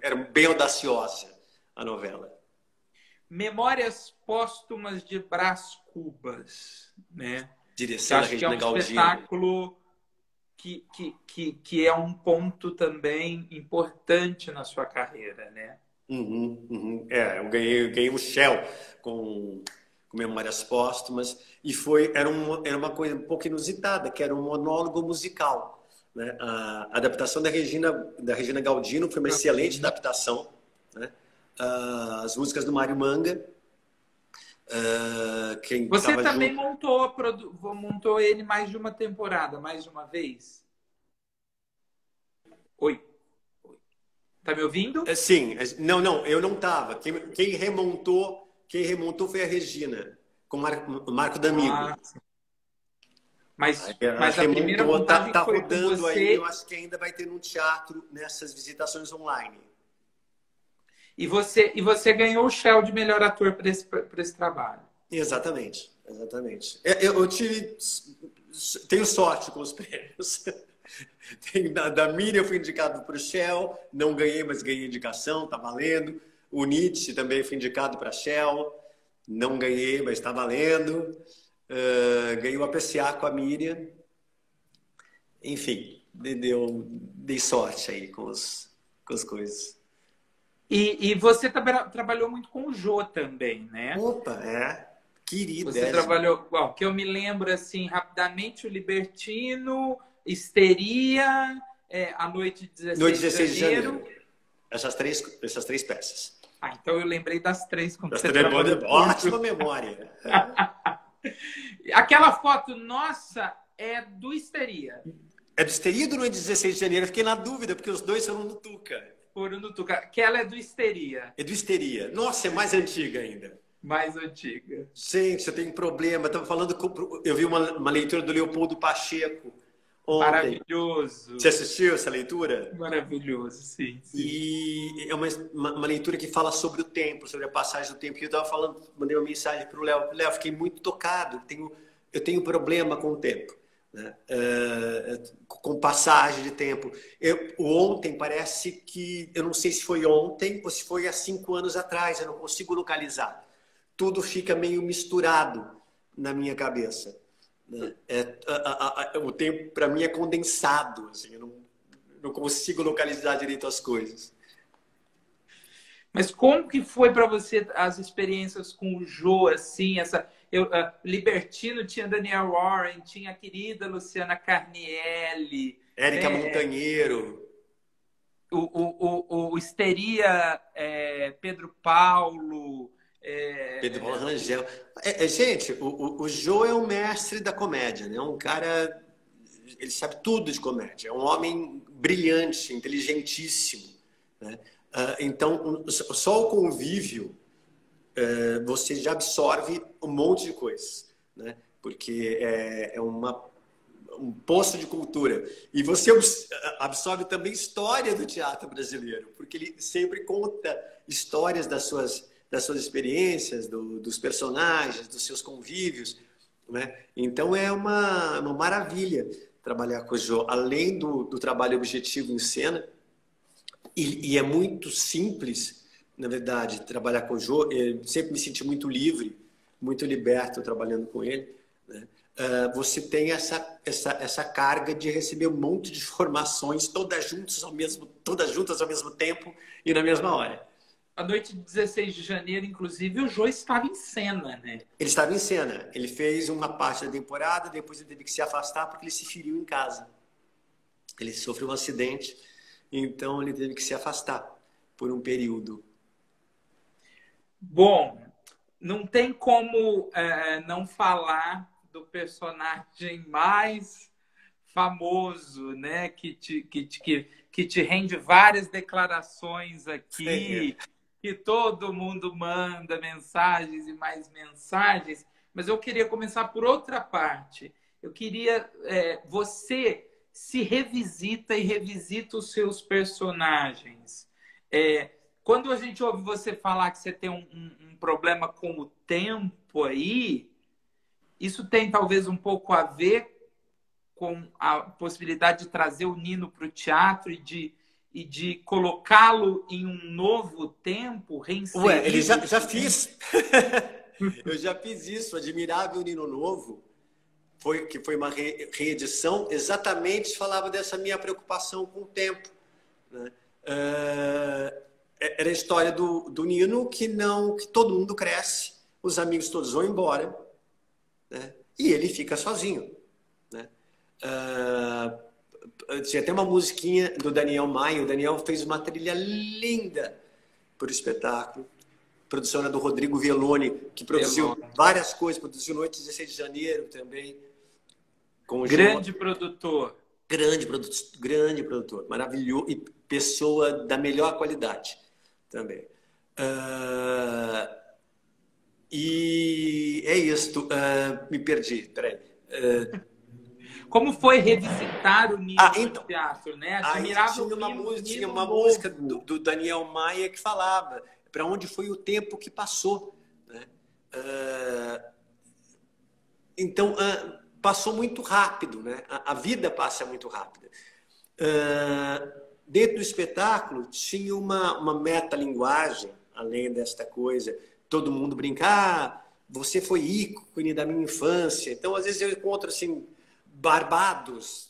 Era bem audaciosa a novela. Memórias Póstumas de Brás Cubas, né? Direção da Regina Galdino. Espetáculo que é um ponto também importante na sua carreira, né? Eu ganhei um Shell com Memórias Póstumas e era uma coisa um pouco inusitada, que era um monólogo musical, né? A adaptação da Regina Galdino foi uma excelente adaptação, né? As músicas do Mário Manga. Você também montou ele mais de uma temporada, mais de uma vez? Oi. Tá me ouvindo? Sim. Não, eu não estava. Quem remontou foi a Regina, com o Marco D'Amigo. Mas a primeira montagem tá foi rodando com você... aí, eu acho que ainda vai ter no teatro nessas visitações online. E você ganhou o Shell de melhor ator para esse trabalho. Exatamente. Eu tenho sorte com os prêmios. Da Miriam eu fui indicado para o Shell, não ganhei, mas ganhei indicação, tá valendo. O Nietzsche também foi indicado para Shell, não ganhei, mas está valendo. Ganhei o APCA com a Miriam. Enfim, dei sorte aí com as coisas. E você trabalhou muito com o Jô também, né? Opa, querida. Você trabalhou, que eu me lembro assim, rapidamente, o Libertino, Histeria, A Noite de 16 de Janeiro. Essas três peças. Então eu lembrei das três. Ótima memória. Aquela foto nossa é do Histeria. É do Histeria ou do Noite de 16 de Janeiro? Eu fiquei na dúvida, porque os dois foram no Tuca. Foram no Tuca. Aquela é do Histeria. É do Histeria. Nossa, é mais antiga ainda. Mais antiga. Gente, eu tenho um problema. Eu vi uma leitura do Leopoldo Pacheco ontem. Maravilhoso. Você assistiu essa leitura? Maravilhoso, sim. E é uma leitura que fala sobre o tempo, sobre a passagem do tempo. E eu estava mandei uma mensagem para o Léo. Léo, fiquei muito tocado. Eu tenho problema com o tempo. Né? Com passagem de tempo. Ontem parece que... Eu não sei se foi ontem ou se foi há 5 anos atrás. Eu não consigo localizar. Tudo fica meio misturado na minha cabeça. Né? O tempo, para mim, é condensado. Assim, eu não consigo localizar direito as coisas. Mas como que foi para você as experiências com o Jô, assim, Libertino tinha Daniel Warren, tinha a querida Luciana Carnielli, Érica Montanheiro, o Histeria, Pedro Paulo, Pedro Paulo Rangel. Gente, o Jô é um mestre da comédia, né? Um cara, ele sabe tudo de comédia, é um homem brilhante, inteligentíssimo, né? Então, só o convívio, você já absorve um monte de coisas, né? Porque um poço de cultura. E você absorve também história do teatro brasileiro, porque ele sempre conta histórias das suas experiências, dos personagens, dos seus convívios, né? Então é uma maravilha trabalhar com o Jô, além do trabalho objetivo em cena, e é muito simples, na verdade, trabalhar com o Jô. Eu sempre me senti muito livre, muito liberto trabalhando com ele, né? Você tem essa carga de receber um monte de informações todas juntas ao mesmo tempo e na mesma hora. A noite de 16 de janeiro, inclusive, o Jô estava em cena, né? Ele estava em cena. Ele fez uma parte da temporada, depois ele teve que se afastar porque ele se feriu em casa. Ele sofreu um acidente, então ele teve que se afastar por um período. Bom, não tem como não falar do personagem mais famoso, né? Que te rende várias declarações aqui, que todo mundo manda mensagens e mais mensagens. Mas eu queria começar por outra parte. Eu queria... você se revisita e revisita os seus personagens. Quando a gente ouve você falar que você tem um problema com o tempo aí, isso tem talvez um pouco a ver com a possibilidade de trazer o Nino para o teatro e de colocá-lo em um novo tempo, reinserir... Ué, ele já fiz. Eu já fiz isso. Admirável Nino Novo, que foi uma reedição, exatamente falava dessa minha preocupação com o tempo, né? Era a história do Nino que todo mundo cresce, os amigos todos vão embora, né? E ele fica sozinho, né? Tinha até uma musiquinha do Daniel Maia. O Daniel fez uma trilha linda para o espetáculo. A produção era do Rodrigo Veloni, que produziu várias coisas, produziu Noite 16 de Janeiro também. Grande produtor. Grande produtor, maravilhoso, e pessoa da melhor qualidade também. E é isso. Me perdi, peraí. Como foi revisitar o Nino então, no teatro, né? Admirável tinha uma música do Daniel Maia que falava para onde foi o tempo que passou, né? Então, passou muito rápido, né? A vida passa muito rápida. Dentro do espetáculo tinha uma metalinguagem, além desta coisa, todo mundo brincar, você foi ícone da minha infância. Então, às vezes eu encontro assim barbados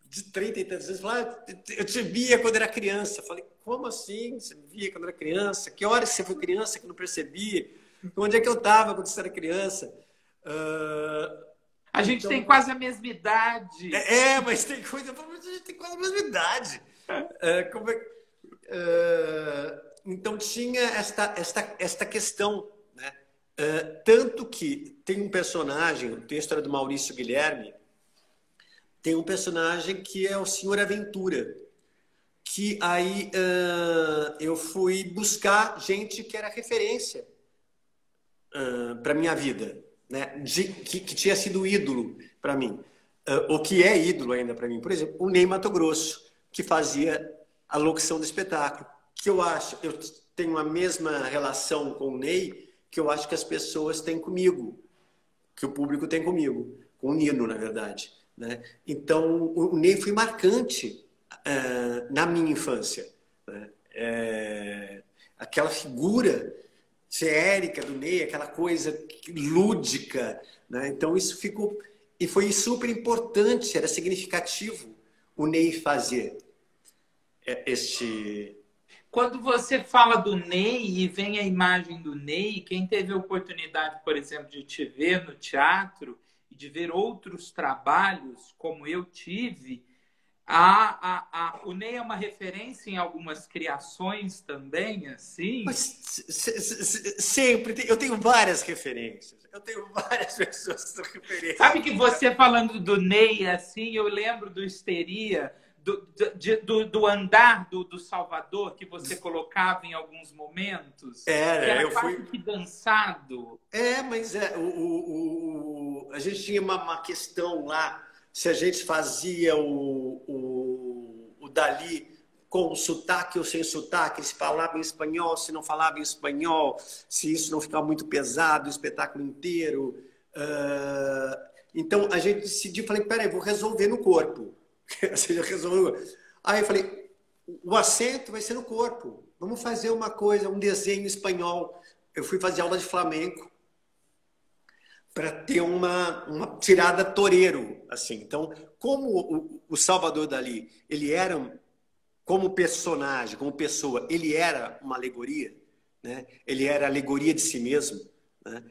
de 30 e tantos anos, eu te via quando era criança. Falei, como assim? Você me via quando era criança? Que horas você foi criança que eu não percebi? Onde é que eu estava quando você era criança? A gente tem quase a mesma idade. Mas tem coisa... A gente tem quase a mesma idade. Então tinha esta questão, né? Tanto que tem um personagem, o texto era do Maurício Guilherme, tem um personagem que é o Senhor Aventura, que aí eu fui buscar gente que era referência para minha vida, né? Que tinha sido ídolo para mim, ou que é ídolo ainda para mim. Por exemplo, o Ney Matogrosso, que fazia a locução do espetáculo, que eu tenho a mesma relação com o Ney que eu acho que as pessoas têm comigo, que o público tem comigo, com o Nino, na verdade, né? Então, o Ney foi marcante na minha infância, né? Aquela figura séria do Ney, aquela coisa lúdica, né? Então, isso ficou... E foi super importante, era significativo o Ney fazer este... Quando você fala do Ney e vem a imagem do Ney, quem teve a oportunidade, por exemplo, de te ver no teatro e de ver outros trabalhos, como eu tive, o Ney é uma referência em algumas criações também, assim? Mas, sempre. Eu tenho várias referências. Eu tenho várias pessoas que são referências. Sabe que você falando do Ney, assim, eu lembro do Histeria... Do andar do Salvador que você colocava em alguns momentos. Era quase que dançado. Mas a gente tinha uma questão lá se a gente fazia o Dalí com sotaque ou sem sotaque, se falava em espanhol, se não falava em espanhol, se isso não ficava muito pesado, o espetáculo inteiro. Então, a gente decidiu, falei, peraí, vou resolver no corpo. Aí eu falei, o acento vai ser no corpo. Vamos fazer uma coisa, um desenho espanhol. Eu fui fazer aula de flamenco para ter uma tirada torero, assim. Então, como o Salvador Dalí, ele era, como personagem, como pessoa, ele era uma alegoria, né? Ele era a alegoria de si mesmo, né?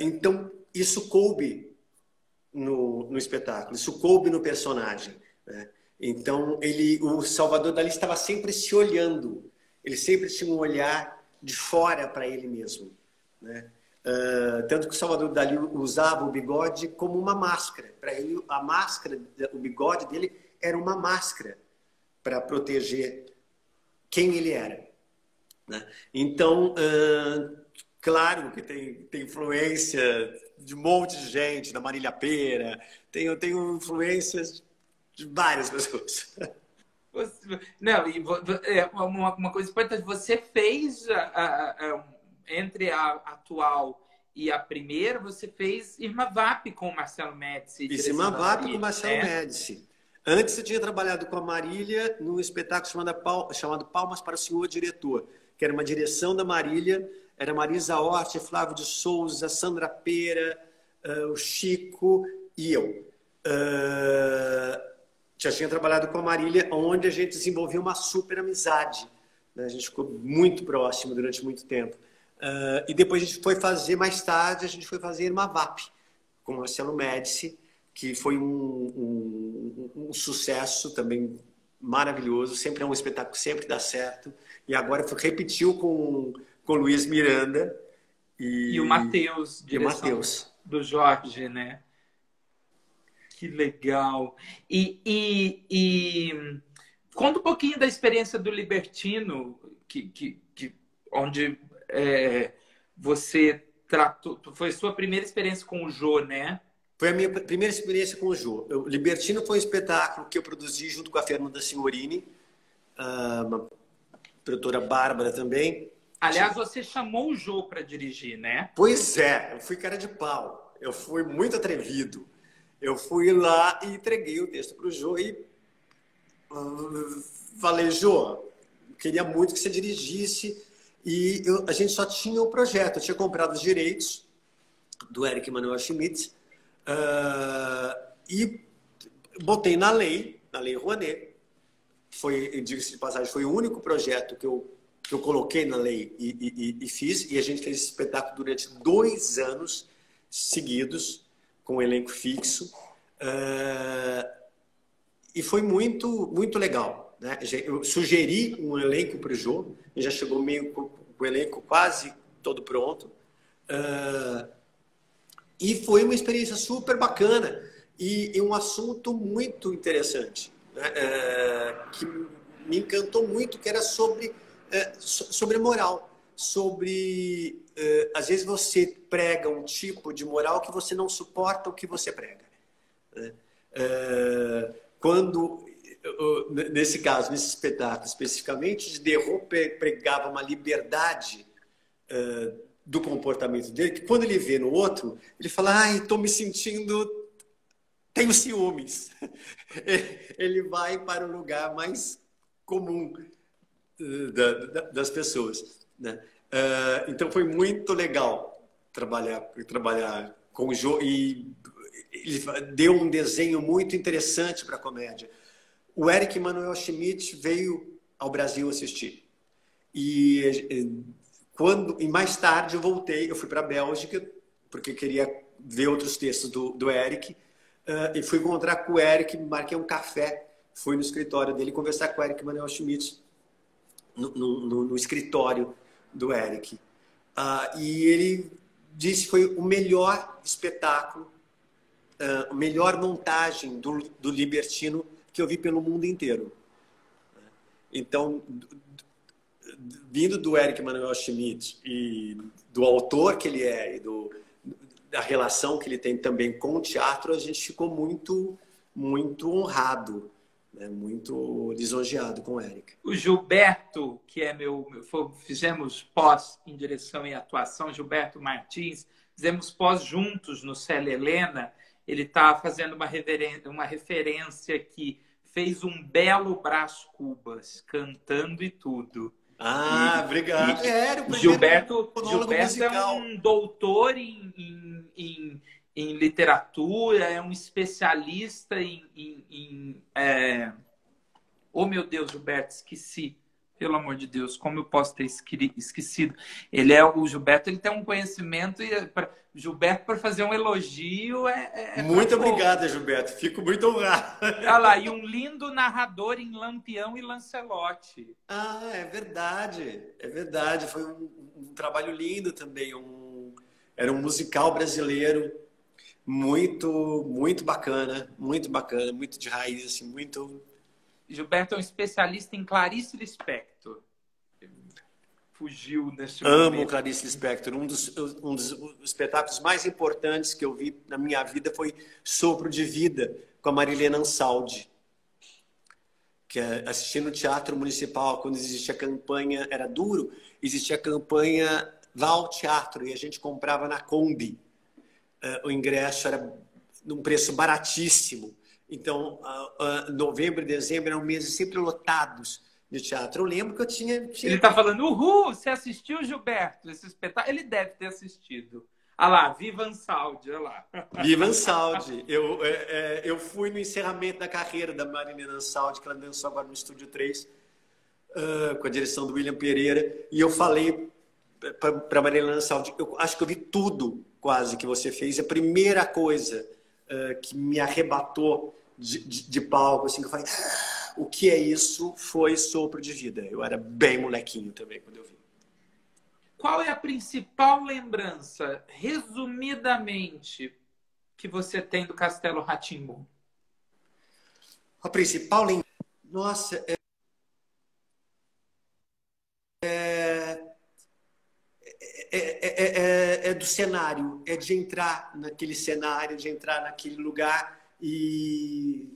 Então, isso coube no espetáculo, isso coube no personagem, né? Então, o Salvador Dalí estava sempre se olhando, ele sempre tinha um olhar de fora para ele mesmo, né? Tanto que o Salvador Dalí usava o bigode como uma máscara. Para ele, a máscara, o bigode dele era uma máscara para proteger quem ele era, né? Então, claro que tem influência de um monte de gente, da Marília Pêra, tenho influências de várias pessoas. Não, e uma coisa importante, você fez entre a atual e a primeira, você fez Irma Vap com o Marcelo Médici. Fiz Irma Vap com o Marcelo Médici. Antes eu tinha trabalhado com a Marília num espetáculo chamado Palmas para o Senhor Diretor, que era uma direção da Marília, era Marisa Hort, Flávio de Souza, Sandra Pera, o Chico e eu. Já tinha trabalhado com a Marília, onde a gente desenvolveu uma super amizade, né? A gente ficou muito próximo durante muito tempo. E depois a gente foi fazer, mais tarde, a gente foi fazer Irma Vap com o Marcelo Médici, que foi um sucesso também maravilhoso. Sempre é um espetáculo, sempre dá certo. E agora repetiu com o Luiz Miranda. E o Matheus, direção do Jorge, né? Que legal. E conta um pouquinho da experiência do Libertino, onde você tratou... Foi a sua primeira experiência com o Jô, né? Foi a minha primeira experiência com o Jô. O Libertino foi um espetáculo que eu produzi junto com a Fernanda Signorini, uma produtora bárbara também. Aliás, você chamou o Jô para dirigir, né? Pois é, eu fui cara de pau. Eu fui muito atrevido. Eu fui lá e entreguei o texto para o Jô e falei, Jô, queria muito que você dirigisse. E a gente só tinha o projeto. Eu tinha comprado os direitos do Eric Manuel Schmidt e botei na Lei Rouanet. Diga-se de passagem, foi o único projeto que eu coloquei na lei e fiz. E a gente fez esse espetáculo durante 2 anos seguidos, com um elenco fixo. E foi muito, muito legal, né? Eu sugeri um elenco para o Jô, e já chegou meio com o elenco quase todo pronto. E foi uma experiência super bacana e um assunto muito interessante, né? Que me encantou muito, que era sobre moral. Sobre, às vezes você prega um tipo de moral que você não suporta o que você prega, né? Quando, nesse caso, nesse espetáculo especificamente, Diderot pregava uma liberdade do comportamento dele, que quando ele vê no outro, ele fala, ai, estou me sentindo... tenho ciúmes. Ele vai para o lugar mais comum das pessoas, né? Então foi muito legal trabalhar com o Jô, e ele deu um desenho muito interessante para a comédia. O Eric Manuel Schmidt veio ao Brasil assistir e mais tarde eu voltei, eu fui para a Bélgica porque queria ver outros textos do Eric, e fui encontrar com o Eric, marquei um café, fui no escritório dele conversar com o Eric Manuel Schmidt no escritório do Eric. E ele disse que foi o melhor espetáculo, a melhor montagem do Libertino que eu vi pelo mundo inteiro. Então, vindo do Eric Manuel Schmidt e do autor que ele é e da relação que ele tem também com o teatro, a gente ficou muito muito honrado, né? Muito lisonjeado com o Érica. O Gilberto, que é fizemos pós em direção e atuação, Gilberto Martins, fizemos pós juntos no Célia Helena. Ele está fazendo uma referência que fez um belo Brás Cubas, cantando e tudo. Obrigado. Gilberto é um doutor em literatura, é um especialista Oh, meu Deus, Gilberto, esqueci. Pelo amor de Deus, como eu posso ter esquecido? O Gilberto, ele tem um conhecimento Gilberto, para fazer um elogio, muito obrigado, Gilberto. Fico muito honrado. Olha lá, e um lindo narrador em Lampião e Lancelote. É verdade. É verdade. Foi um trabalho lindo também. Era um musical brasileiro muito bacana, muito de raiz, assim, muito... Gilberto é um especialista em Clarice Lispector. Fugiu nesse momento. Amo Clarice Lispector. Um dos espetáculos mais importantes que eu vi na minha vida foi Sopro de Vida, com a Marilena Ansaldi. Que assisti no Teatro Municipal, quando existia a campanha, era duro, existia a campanha Vá ao Teatro, e a gente comprava na Kombi. O ingresso era num preço baratíssimo. Então, novembro e dezembro eram meses sempre lotados de teatro. Eu lembro que eu tinha... Ele está falando, uhul, você assistiu, Gilberto, esse espetáculo? Ele deve ter assistido. Olha lá, Viva Ansaldi, olha lá. Viva Ansaldi. Eu fui no encerramento da carreira da Marilena Ansaldi, que ela dançou agora no Estúdio 3, com a direção do William Pereira, e eu falei para a Marilena Ansaldi, eu acho que eu vi tudo quase que você fez. A primeira coisa que me arrebatou de palco, assim, que eu falei, o que é isso? Foi Sopro de Vida. Eu era bem molequinho também quando eu vi. Qual é a principal lembrança, resumidamente, que você tem do Castelo Rá-Tim-Bum? A principal lembrança... Nossa, é do cenário, é de entrar naquele cenário, de entrar naquele lugar e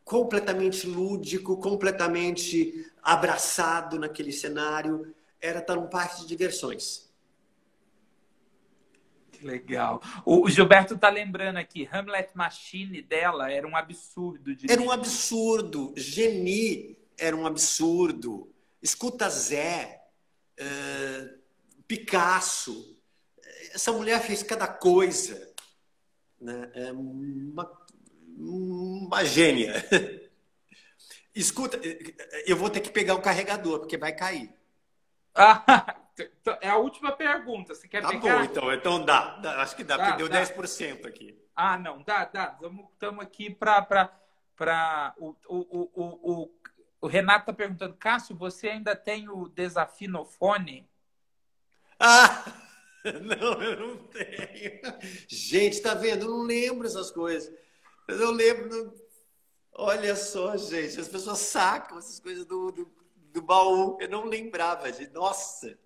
completamente lúdico, completamente abraçado naquele cenário. Era estar num parque de diversões. Que legal. O Gilberto está lembrando aqui, Hamlet Machine dela era um absurdo. Era um absurdo. Geni era um absurdo. Escuta Zé, Picasso. Essa mulher fez cada coisa. Né? É uma gênia. Escuta, eu vou ter que pegar um carregador, porque vai cair. É a última pergunta. Você quer pegar? Tá bom, então dá. Acho que dá, porque deu 10% aqui. Não, dá. Estamos aqui para... O Renato está perguntando, Cássio, você ainda tem o desafinofone? Não, eu não tenho. Gente, tá vendo? Eu não lembro essas coisas. Eu não lembro. Olha só, gente, as pessoas sacam essas coisas do baú. Eu não lembrava, gente. Nossa!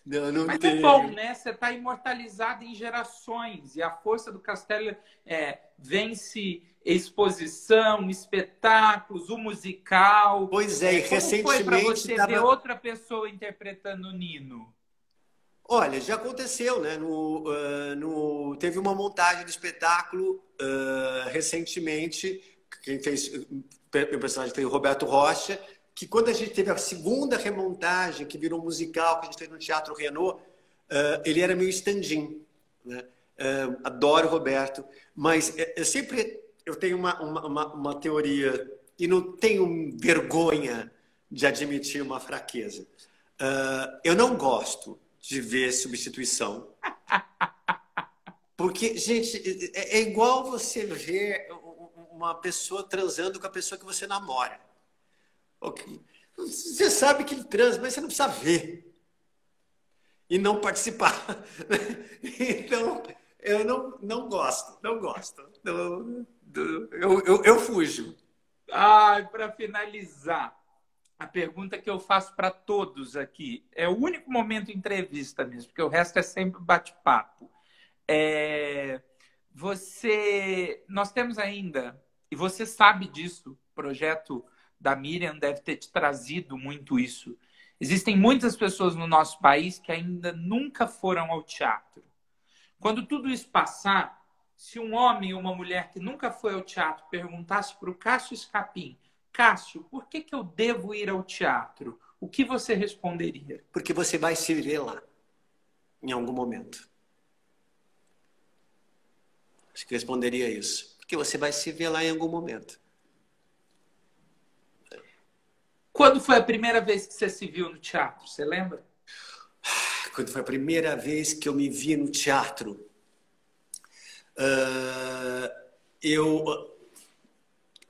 Não Mas tenho. é bom, né? Você está imortalizado em gerações. E a força do Castelo vence exposição, espetáculos, o musical. Pois é, e recentemente... Como foi para você ver outra pessoa interpretando o Nino? Olha, já aconteceu, né? Teve uma montagem do espetáculo recentemente, quem fez o personagem foi o Roberto Rocha, que quando a gente teve a segunda remontagem, que virou musical, que a gente fez no Teatro Renault, ele era meio stand-in, né? Adoro o Roberto, mas eu tenho uma teoria e não tenho vergonha de admitir uma fraqueza. Eu não gosto de ver substituição. Porque, gente, é igual você ver uma pessoa transando com a pessoa que você namora. Você sabe que ele transa, mas você não precisa ver. E não participar. Então, eu não gosto. Eu fujo. Para finalizar, a pergunta que eu faço para todos aqui, é o único momento entrevista mesmo, porque o resto é sempre bate-papo. nós temos ainda, e você sabe disso, o projeto da Miriam deve ter te trazido muito isso. Existem muitas pessoas no nosso país que ainda nunca foram ao teatro. Quando tudo isso passar, se um homem ou uma mulher que nunca foi ao teatro perguntasse para o Cássio Escapim, Cássio, por que eu devo ir ao teatro? O que você responderia? Porque você vai se ver lá, em algum momento. Acho que responderia isso. Porque você vai se ver lá em algum momento. Quando foi a primeira vez que você se viu no teatro? Você lembra? Quando foi a primeira vez que eu me vi no teatro? Eu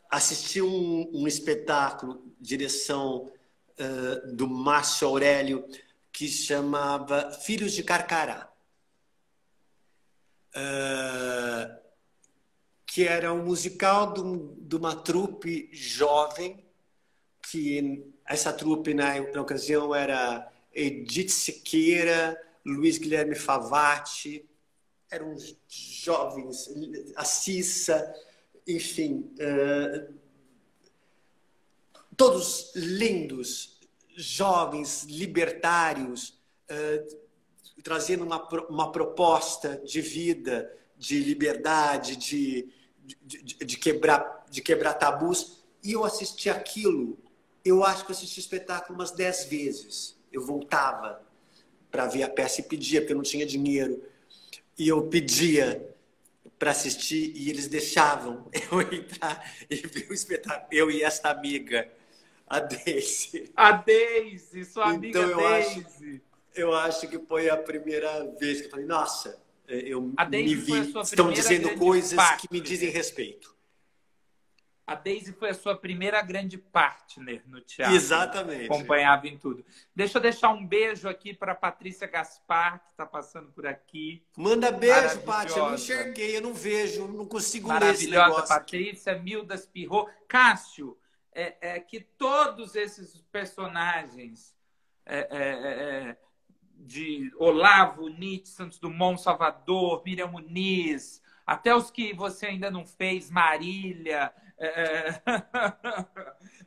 assisti um espetáculo, direção do Márcio Aurélio, que chamava Filhos de Carcará. Que era um musical de uma trupe jovem, que essa trupe na ocasião era Edith Siqueira, Luiz Guilherme Favati, eram jovens, a Cissa, enfim, todos lindos, jovens, libertários, trazendo uma proposta de vida, de liberdade, de quebrar tabus. E eu assisti aquilo, eu acho que eu assisti o espetáculo umas 10 vezes. Eu voltava para ver a peça e pedia, porque eu não tinha dinheiro. E eu pedia para assistir e eles deixavam eu entrar e ver o espetáculo. Eu e esta amiga, a Deise. A Deise, sua amiga então, Deise. Eu acho que foi a primeira vez que eu falei, nossa, eu me vi, estão dizendo coisas que me dizem respeito. A Deise foi a sua primeira grande partner no teatro. Exatamente. Acompanhava em tudo. Deixa eu deixar um beijo aqui para a Patrícia Gaspar, que está passando por aqui. Manda beijo, Paty. Eu não enxerguei, eu não vejo, não consigo ler esse negócio. Maravilhosa, Patrícia, Mildas Pirro. Cássio, que todos esses personagens de Olavo, Nietzsche, Santos Dumont, Salvador, Miriam Muniz, até os que você ainda não fez, Marília,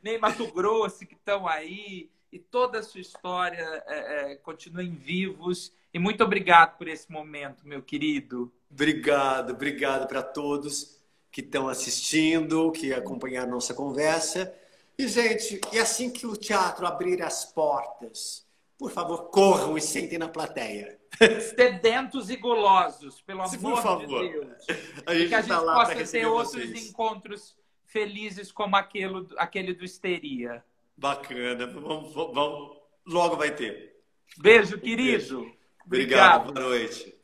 nem Mato Grosso, que estão aí, e toda a sua história continuem vivos. E muito obrigado por esse momento, meu querido. Obrigado para todos que estão assistindo, que acompanharam a nossa conversa. E, gente, é assim que o teatro abrir as portas, por favor, corram e sentem na plateia. Sedentos e gulosos, pelo amor de Deus. E que a gente possa ter outros encontros felizes como aquele do Histeria. Bacana. Vamos, logo vai ter. Beijo, querido. Obrigado. Boa noite.